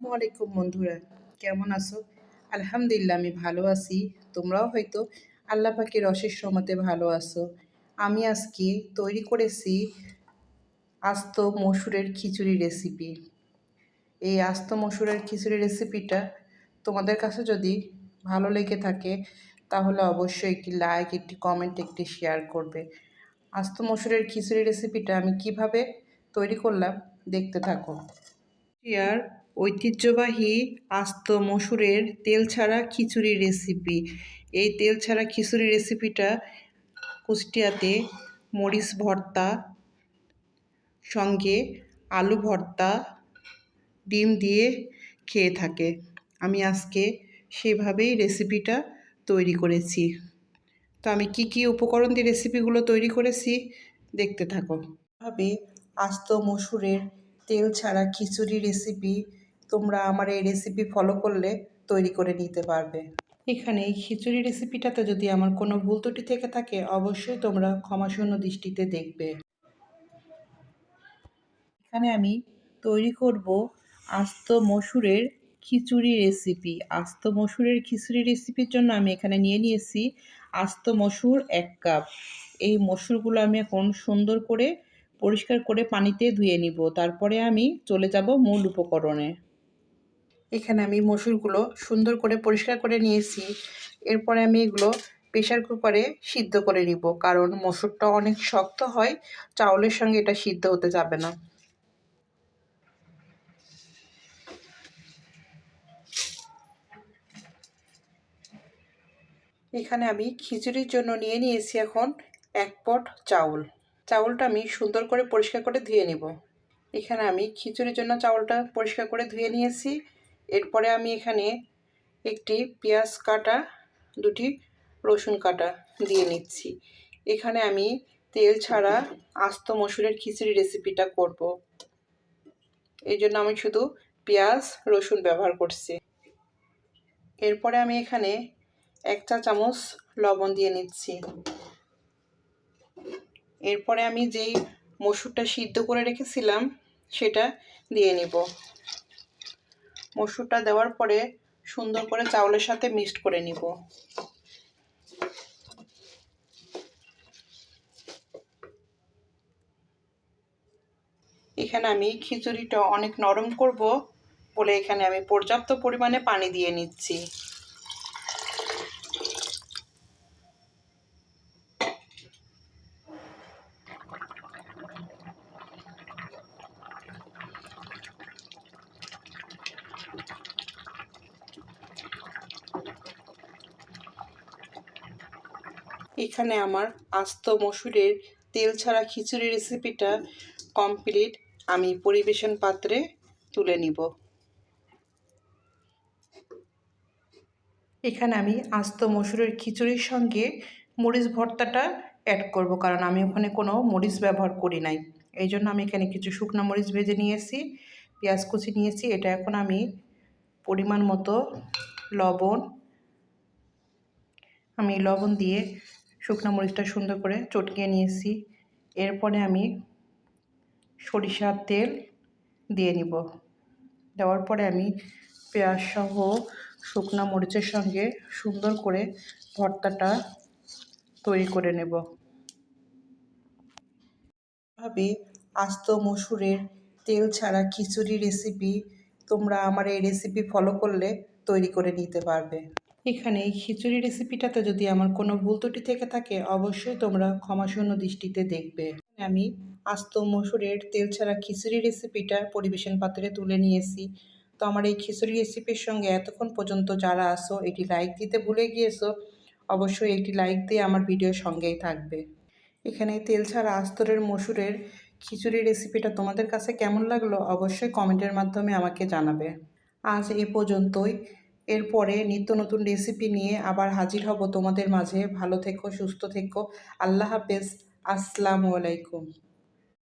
আসসালামু আলাইকুম বন্ধুরা, কেমন আছো? আলহামদুলিল্লাহ আমি ভালো আছি। তোমরাও হয়তো আল্লাহ পাকের অশেষ রহমতে ভালো আছো। আমি আজকে তৈরি করেছি আস্ত মসুরের খিচুড়ি রেসিপি। এই আস্ত মসুরের খিচুড়ি রেসিপিটা তোমাদের কাছে যদি ভালো লেগে থাকে তাহলে অবশ্যই একটি লাইক, একটি কমেন্ট, একটি শেয়ার করবে। আস্ত মসুরের খিচুড়ি রেসিপিটা আমি কিভাবে তৈরি করলাম দেখতে থাকো। এর ঐতিহ্যবাহী আস্ত মসুরের তেল ছাড়া খিচুড়ি রেসিপি। এই তেল ছাড়া খিচুড়ি রেসিপিটা কুষ্টিয়াতে মরিচ ভর্তা সঙ্গে আলু ভর্তা ডিম দিয়ে খেয়ে থাকে। আমি আজকে সেভাবেই রেসিপিটা তৈরি করেছি। তো আমি কি উপকরণ দিয়ে রেসিপিগুলো তৈরি করেছি দেখতে থাকো। ভাবে আস্ত মসুরের তেল ছাড়া খিচুড়ি রেসিপি তোমরা আমার এই রেসিপি ফলো করলে তৈরি করে নিতে পারবে। এখানে এই খিচুড়ি রেসিপিটাতে যদি আমার কোনো ভুল ত্রুটি থেকে থাকে অবশ্যই তোমরা ক্ষমাশূন্য দৃষ্টিতে দেখবে। এখানে আমি তৈরি করব আস্ত মসুরের খিচুড়ি রেসিপি। আস্ত মসুরের খিচুড়ি রেসিপির জন্য আমি এখানে নিয়েছি আস্ত মসুর 1 কাপ। এই মসুরগুলো আমি এখন সুন্দর করে পরিষ্কার করে পানিতে ধুয়ে নিব। তারপরে আমি চলে যাব মূল উপকরণে। এখানে আমি মসুরগুলো সুন্দর করে পরিষ্কার করে নিয়েছি। এরপরে আমি এগুলো প্রেসার কুকারে সিদ্ধ করে নিব, কারণ মসুরটা অনেক শক্ত হয়, চাউলের সঙ্গে এটা সিদ্ধ হতে যাবে না। এখানে আমি খিচুড়ির জন্য নিয়েছি এখন 1 পট চাউল। চাউলটা আমি সুন্দর করে পরিষ্কার করে ধুয়ে নেব। এখানে আমি খিচুড়ির জন্য চাউলটা পরিষ্কার করে ধুয়ে নিয়েছি। এরপরে আমি এখানে একটি পেঁয়াজ কাটা, 2টি রসুন কাটা দিয়ে নিচ্ছি। এখানে আমি তেল ছাড়া আস্ত মসুরের খিচুড়ি রেসিপিটা করব। এই জন্য আমি শুধু পেঁয়াজ রসুন ব্যবহার করছি। এরপরে আমি এখানে 1 চা চামচ লবণ দিয়ে নিচ্ছি। এরপরে আমি যেই মসুরটা সিদ্ধ করে রেখেছিলাম সেটা দিয়ে নিব। মসুরটা দেওয়ার পরে সুন্দর করে চাউলের সাথে মিক্সড করে নিব। এখানে আমি খিচুড়িটা অনেক নরম করব বলে এখানে আমি পর্যাপ্ত পরিমাণে পানি দিয়ে নিচ্ছি। এখানে আমার আস্ত মসুরের তেল ছাড়া খিচুড়ি রেসিপিটা কমপ্লিট। আমি পরিবেশন পাত্রে তুলে নিব। এখানে আমি আস্ত মসুরের খিচুড়ির সঙ্গে মরিচ ভর্তাটা অ্যাড করব, কারণ আমি ওখানে কোনো মরিচ ব্যবহার করি নাই। এই জন্য আমি এখানে কিছু শুকনো মরিচ ভেজে নিয়েছি, পেঁয়াজ কুচি নিয়েছি। এটা এখন আমি পরিমাণ মতো লবণ দিয়ে শুকনো মরিচটা সুন্দর করে চটকিয়ে নিয়েছি। এরপরে আমি সরিষার তেল দিয়ে নিব। দেওয়ার পরে আমি পেঁয়াজ সহ শুকনো মরিচের সঙ্গে সুন্দর করে ভর্তাটা তৈরি করে নেব। এভাবে আস্ত মসুরের তেল ছাড়া খিচুড়ি রেসিপি তোমরা আমার এই রেসিপি ফলো করলে তৈরি করে নিতে পারবে। এখানে এই খিচুড়ি রেসিপিটাতে যদি আমার কোনো ভুল ত্রুটি থেকে থাকে অবশ্যই তোমরা ক্ষমাশূন্য দৃষ্টিতে দেখবে। আমি আস্ত মসুরের তেল ছাড়া খিচুড়ি রেসিপিটা পরিবেশন পাত্রে তুলে নিয়েছি। তো আমার এই খিচুড়ি রেসিপির সঙ্গে এতক্ষণ পর্যন্ত যারা আসো এটি লাইক দিতে ভুলে গিয়েছো, অবশ্যই একটি লাইক দিয়ে আমার ভিডিওর সঙ্গেই থাকবে। এখানে তেল ছাড়া আস্তরের মসুরের খিচুড়ি রেসিপিটা তোমাদের কাছে কেমন লাগলো অবশ্যই কমেন্টের মাধ্যমে আমাকে জানাবে। আজ এ পর্যন্তই। এরপরে নিত্য নতুন রেসিপি নিয়ে আবার হাজির হব তোমাদের মাঝে। ভালো থেকো, সুস্থ থেকো। আল্লাহ হাফেজ। আসসালামু আলাইকুম।